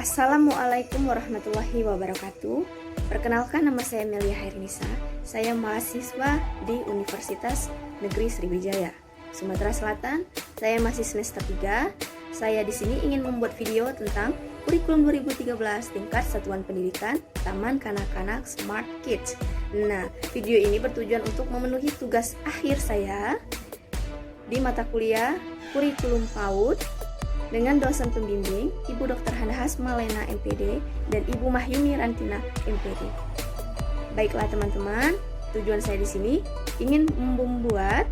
Assalamualaikum warahmatullahi wabarakatuh. Perkenalkan, nama saya Melia Hairnisa. Saya mahasiswa di Universitas Negeri Sriwijaya, Sumatera Selatan. Saya masih semester 3. Saya di sini ingin membuat video tentang kurikulum 2013 tingkat satuan pendidikan Taman Kanak-kanak Smart Kids. Nah, video ini bertujuan untuk memenuhi tugas akhir saya di mata kuliah kurikulum PAUD dengan dosen pembimbing Ibu Dr. Hana Hasmalena MPD dan Ibu Mahyumi Rantina MPD. Baiklah teman-teman, tujuan saya di sini ingin membuat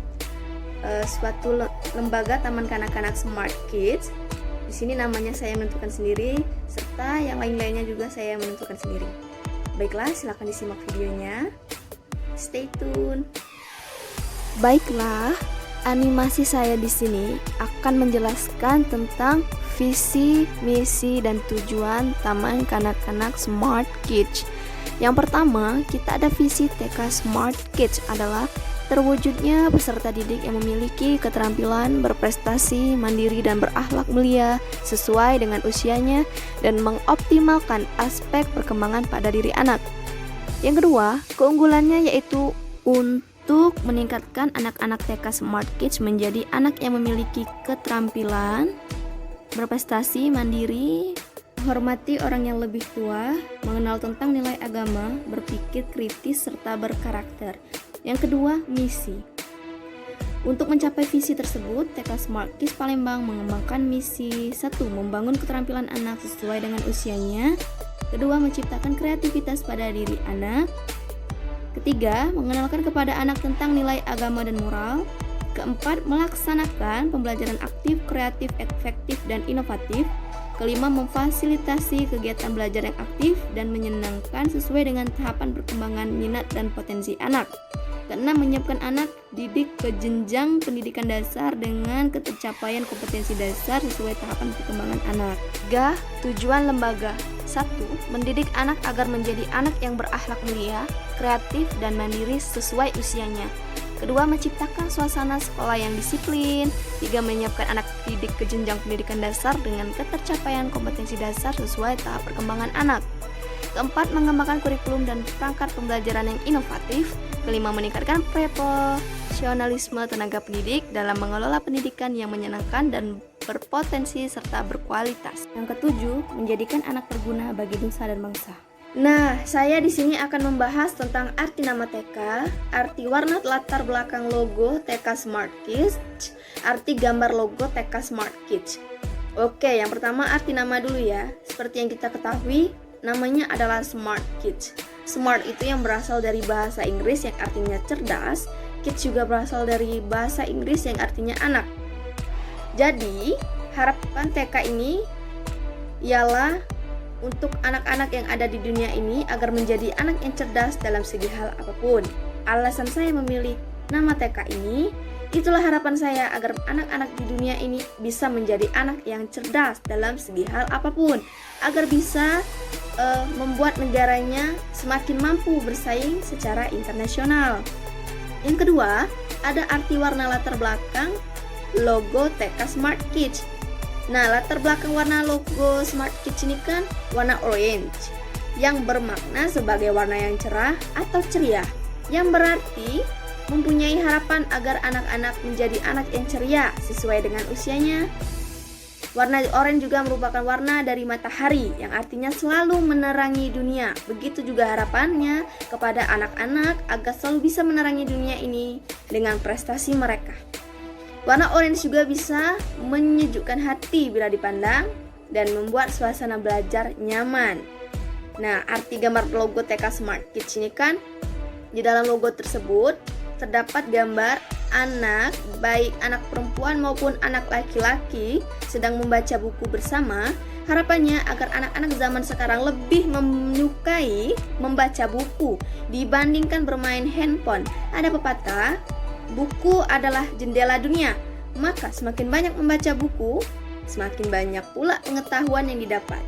suatu lembaga Taman Kanak-kanak Smart Kids. Di sini namanya saya menentukan sendiri, serta yang lain-lainnya juga saya menentukan sendiri. Baiklah, silakan disimak videonya. Stay tune. Baiklah, animasi saya di sini akan menjelaskan tentang visi, misi, dan tujuan Taman Kanak-kanak Smart Kids. Yang pertama, kita ada visi TK Smart Kids adalah terwujudnya peserta didik yang memiliki keterampilan berprestasi, mandiri, dan berakhlak mulia sesuai dengan usianya dan mengoptimalkan aspek perkembangan pada diri anak. Yang kedua, keunggulannya yaitu untuk meningkatkan anak-anak TK Smart Kids menjadi anak yang memiliki keterampilan berprestasi, mandiri, menghormati orang yang lebih tua, mengenal tentang nilai agama, berpikir kritis, serta berkarakter. Yang kedua, misi. Untuk mencapai visi tersebut, TK Smart Kids Palembang mengembangkan misi 1. Membangun keterampilan anak sesuai dengan usianya. Kedua, menciptakan kreativitas pada diri anak. Ketiga, mengenalkan kepada anak tentang nilai agama dan moral. Keempat, melaksanakan pembelajaran aktif, kreatif, efektif, dan inovatif. Kelima, memfasilitasi kegiatan belajar yang aktif dan menyenangkan sesuai dengan tahapan perkembangan minat dan potensi anak. Keenam, menyiapkan anak didik ke jenjang pendidikan dasar dengan ketercapaian kompetensi dasar sesuai tahapan perkembangan anak. 3. Tujuan lembaga. 1. Mendidik anak agar menjadi anak yang berakhlak mulia, kreatif, dan mandiri sesuai usianya. Kedua, menciptakan suasana sekolah yang disiplin. 3. Menyiapkan anak didik ke jenjang pendidikan dasar dengan ketercapaian kompetensi dasar sesuai tahap perkembangan anak. Keempat, mengembangkan kurikulum dan perangkat pembelajaran yang inovatif. Kelima, meningkatkan profesionalisme tenaga pendidik dalam mengelola pendidikan yang menyenangkan dan berpotensi serta berkualitas. Yang ketujuh, menjadikan anak berguna bagi nusa dan bangsa. Nah, saya di sini akan membahas tentang arti nama TK, arti warna latar belakang logo TK Smart Kids, arti gambar logo TK Smart Kids. Oke, yang pertama arti nama dulu ya. Seperti yang kita ketahui, namanya adalah Smart Kids. Smart itu yang berasal dari bahasa Inggris yang artinya cerdas. Kids juga berasal dari bahasa Inggris yang artinya anak. Jadi, harapan TK ini ialah untuk anak-anak yang ada di dunia ini agar menjadi anak yang cerdas dalam segi hal apapun. Alasan saya memilih nama TK ini, itulah harapan saya agar anak-anak di dunia ini bisa menjadi anak yang cerdas dalam segi hal apapun, agar bisa membuat negaranya semakin mampu bersaing secara internasional. Yang kedua, ada arti warna latar belakang logo TK Smart Kids. Nah, latar belakang warna logo Smart Kids ini kan warna orange, yang bermakna sebagai warna yang cerah atau ceria, yang berarti mempunyai harapan agar anak-anak menjadi anak yang ceria sesuai dengan usianya. Warna oranye juga merupakan warna dari matahari yang artinya selalu menerangi dunia. Begitu juga harapannya kepada anak-anak agar selalu bisa menerangi dunia ini dengan prestasi mereka. Warna orange juga bisa menyejukkan hati bila dipandang dan membuat suasana belajar nyaman. Nah, arti gambar logo TK Smart Kids ini kan, di dalam logo tersebut terdapat gambar anak, baik anak perempuan maupun anak laki-laki sedang membaca buku bersama. Harapannya agar anak-anak zaman sekarang lebih menyukai membaca buku dibandingkan bermain handphone. Ada pepatah, buku adalah jendela dunia. Maka semakin banyak membaca buku, semakin banyak pula pengetahuan yang didapat.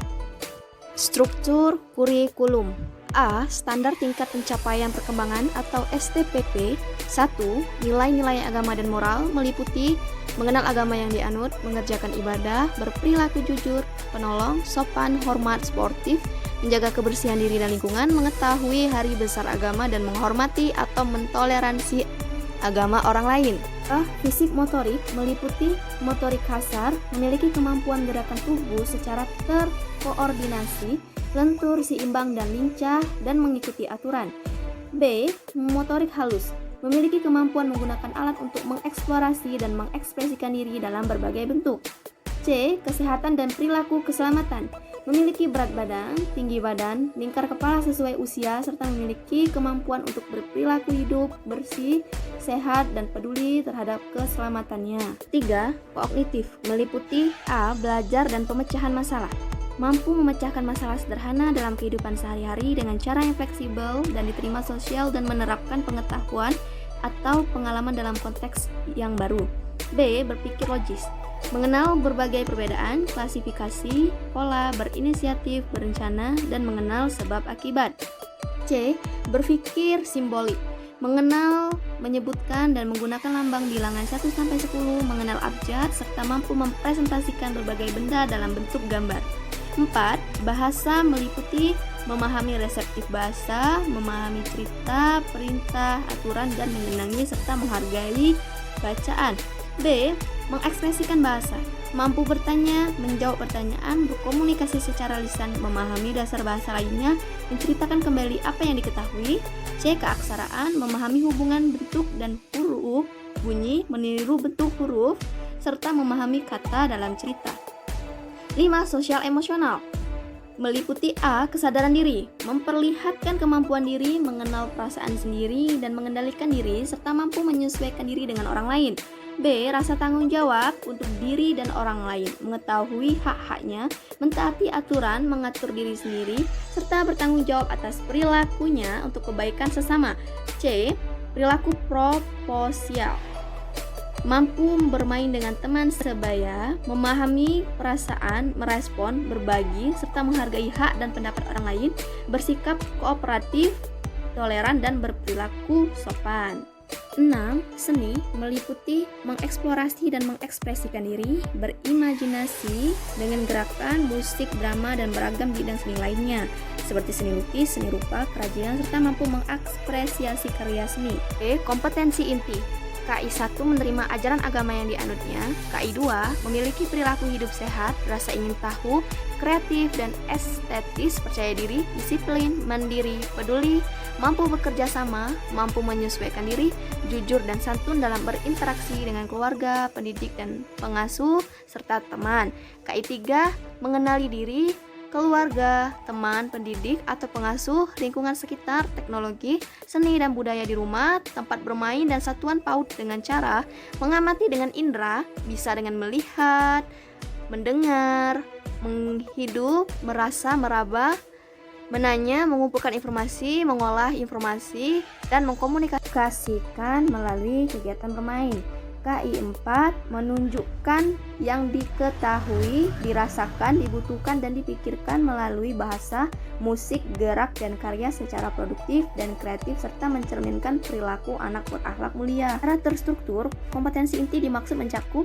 Struktur kurikulum. A. Standar tingkat pencapaian perkembangan atau STPP. 1. Nilai-nilai agama dan moral meliputi mengenal agama yang dianut, mengerjakan ibadah, berperilaku jujur, penolong, sopan, hormat, sportif, menjaga kebersihan diri dan lingkungan, mengetahui hari besar agama, dan menghormati atau mentoleransi agama orang lain. Fisik motorik meliputi motorik kasar, memiliki kemampuan gerakan tubuh secara terkoordinasi, lentur, seimbang, dan lincah, dan mengikuti aturan. B. Motorik halus memiliki kemampuan menggunakan alat untuk mengeksplorasi dan mengekspresikan diri dalam berbagai bentuk. C. Kesehatan dan perilaku keselamatan memiliki berat badan, tinggi badan, lingkar kepala sesuai usia, serta memiliki kemampuan untuk berperilaku hidup, bersih, sehat, dan peduli terhadap keselamatannya. 3. Kognitif meliputi A. Belajar dan pemecahan masalah mampu memecahkan masalah sederhana dalam kehidupan sehari-hari dengan cara yang fleksibel dan diterima sosial dan menerapkan pengetahuan atau pengalaman dalam konteks yang baru. B. Berpikir logis mengenal berbagai perbedaan, klasifikasi, pola, berinisiatif, berencana, dan mengenal sebab akibat. C. Berpikir simbolik mengenal, menyebutkan, dan menggunakan lambang bilangan 1-10, mengenal abjad, serta mampu mempresentasikan berbagai benda dalam bentuk gambar. 4. Bahasa meliputi memahami reseptif bahasa, memahami cerita, perintah, aturan, dan menyenangi serta menghargai bacaan. B. Mengekspresikan bahasa mampu bertanya, menjawab pertanyaan, berkomunikasi secara lisan, memahami dasar bahasa lainnya, menceritakan kembali apa yang diketahui. C. Keaksaraan memahami hubungan bentuk dan huruf, bunyi, meniru bentuk huruf, serta memahami kata dalam cerita. 5. Sosial emosional meliputi A. Kesadaran diri memperlihatkan kemampuan diri, mengenal perasaan sendiri, dan mengendalikan diri, serta mampu menyesuaikan diri dengan orang lain. B. Rasa tanggung jawab untuk diri dan orang lain, mengetahui hak-haknya, mentaati aturan, mengatur diri sendiri, serta bertanggung jawab atas perilakunya untuk kebaikan sesama. C. Perilaku proposial mampu bermain dengan teman sebaya, memahami perasaan, merespon, berbagi, serta menghargai hak dan pendapat orang lain, bersikap kooperatif, toleran, dan berperilaku sopan. 6. Seni meliputi mengeksplorasi dan mengekspresikan diri, berimajinasi dengan gerakan, musik, drama, dan beragam bidang seni lainnya, seperti seni lukis, seni rupa, kerajinan, serta mampu mengapresiasi karya seni. Kompetensi inti KI 1 menerima ajaran agama yang dianutnya. KI 2 memiliki perilaku hidup sehat, rasa ingin tahu, kreatif dan estetis, percaya diri, disiplin, mandiri, peduli, mampu bekerja sama, mampu menyesuaikan diri, jujur dan santun dalam berinteraksi dengan keluarga, pendidik dan pengasuh, serta teman. KI 3 mengenali diri, keluarga, teman, pendidik atau pengasuh, lingkungan sekitar, teknologi, seni dan budaya di rumah, tempat bermain, dan satuan PAUD dengan cara mengamati dengan indera, bisa dengan melihat, mendengar, menghidup, merasa, meraba, menanya, mengumpulkan informasi, mengolah informasi, dan mengkomunikasikan melalui kegiatan bermain. KI 4 menunjukkan yang diketahui, dirasakan, dibutuhkan, dan dipikirkan melalui bahasa, musik, gerak, dan karya secara produktif dan kreatif, serta mencerminkan perilaku anak berakhlak mulia. Secara terstruktur, kompetensi inti dimaksud mencakup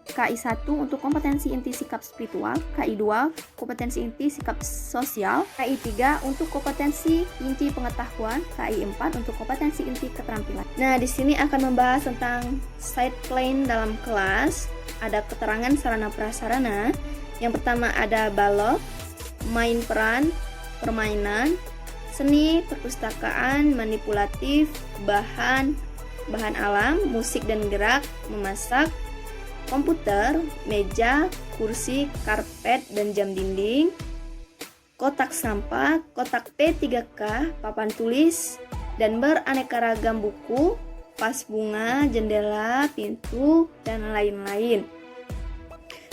KI 1 untuk kompetensi inti sikap spiritual, KI 2 kompetensi inti sikap sosial, KI 3 untuk kompetensi inti pengetahuan, KI 4 untuk kompetensi inti keterampilan. Nah, di sini akan membahas tentang side plan dalam kelas. Ada keterangan sarana prasarana. Yang pertama ada balok, main peran, permainan, seni, perpustakaan, manipulatif, bahan alam, musik dan gerak, memasak, komputer, meja, kursi, karpet, dan jam dinding, kotak sampah, kotak P3K, papan tulis, dan beraneka ragam buku, vas bunga, jendela, pintu, dan lain-lain.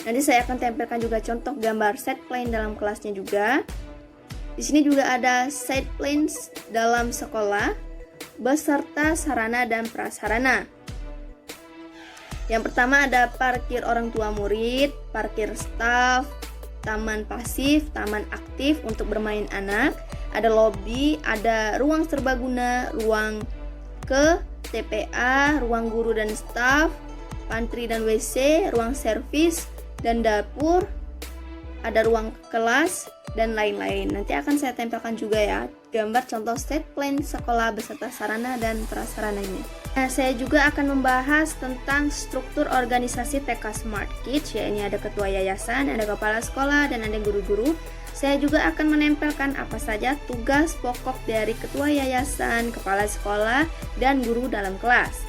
Nanti saya akan tempelkan juga contoh gambar set plan dalam kelasnya juga. Di sini juga ada side plans dalam sekolah beserta sarana dan prasarana. Yang pertama ada parkir orang tua murid, parkir staf, taman pasif, taman aktif untuk bermain anak, ada lobby, ada ruang serbaguna, ruang ke TPA, ruang guru dan staf, pantry dan WC, ruang servis dan dapur, ada ruang kelas dan lain-lain. Nanti akan saya tempelkan juga ya gambar contoh state plan sekolah beserta sarana dan prasarananya. Nah, saya juga akan membahas tentang struktur organisasi TK Smart Kids, ya ini ada ketua yayasan, ada kepala sekolah, dan ada guru-guru. Saya juga akan menempelkan apa saja tugas pokok dari ketua yayasan, kepala sekolah, dan guru dalam kelas.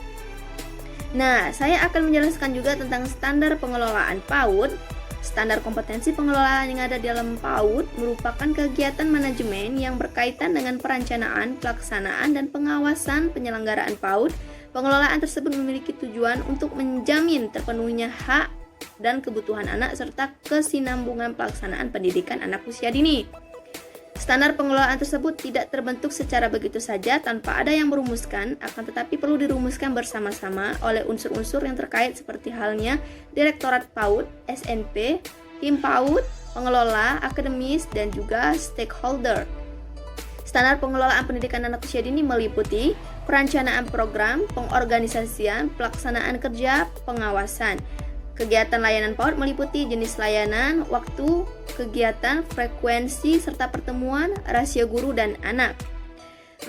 Nah, saya akan menjelaskan juga tentang standar pengelolaan PAUD. Standar kompetensi pengelolaan yang ada di dalam PAUD merupakan kegiatan manajemen yang berkaitan dengan perencanaan, pelaksanaan, dan pengawasan penyelenggaraan PAUD. Pengelolaan tersebut memiliki tujuan untuk menjamin terpenuhinya hak dan kebutuhan anak serta kesinambungan pelaksanaan pendidikan anak usia dini. Standar pengelolaan tersebut tidak terbentuk secara begitu saja tanpa ada yang merumuskan, akan tetapi perlu dirumuskan bersama-sama oleh unsur-unsur yang terkait seperti halnya Direktorat PAUD, SNP, tim PAUD, pengelola, akademis, dan juga stakeholder. Standar pengelolaan pendidikan anak usia dini meliputi perencanaan program, pengorganisasian, pelaksanaan kerja, pengawasan. Kegiatan layanan PAUD meliputi jenis layanan, waktu, kegiatan, frekuensi, serta pertemuan, rasio guru dan anak.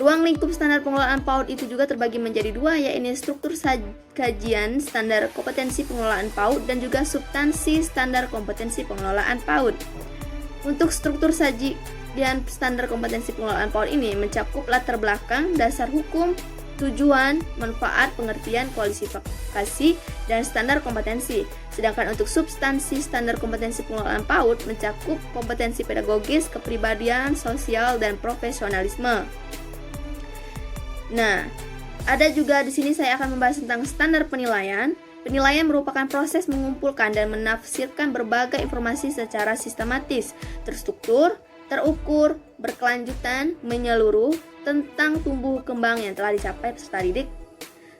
Ruang lingkup standar pengelolaan PAUD itu juga terbagi menjadi dua, yaitu struktur kajian standar kompetensi pengelolaan PAUD dan juga substansi standar kompetensi pengelolaan PAUD. Untuk struktur sajian standar kompetensi pengelolaan PAUD ini mencakup latar belakang, dasar hukum, tujuan, manfaat, pengertian, kualifikasi, dan standar kompetensi. Sedangkan untuk substansi standar kompetensi pengelolaan PAUD mencakup kompetensi pedagogis, kepribadian, sosial, dan profesionalisme. Nah, ada juga di sini saya akan membahas tentang standar penilaian. Penilaian merupakan proses mengumpulkan dan menafsirkan berbagai informasi secara sistematis, terstruktur, terukur, berkelanjutan, menyeluruh tentang tumbuh kembang yang telah dicapai peserta didik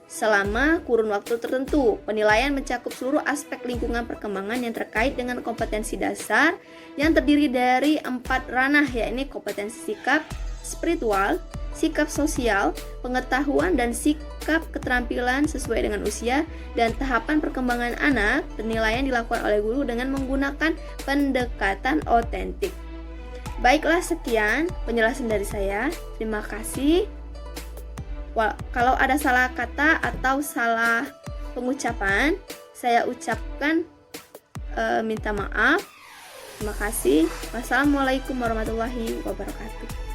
selama kurun waktu tertentu. Penilaian mencakup seluruh aspek lingkungan perkembangan yang terkait dengan kompetensi dasar yang terdiri dari 4 ranah, yaitu kompetensi sikap spiritual, sikap sosial, pengetahuan, dan sikap keterampilan sesuai dengan usia dan tahapan perkembangan anak. Penilaian dilakukan oleh guru dengan menggunakan pendekatan otentik. Baiklah, sekian penjelasan dari saya. Terima kasih. Kalau ada salah kata atau salah pengucapan, saya ucapkan minta maaf. Terima kasih. Wassalamualaikum warahmatullahi wabarakatuh.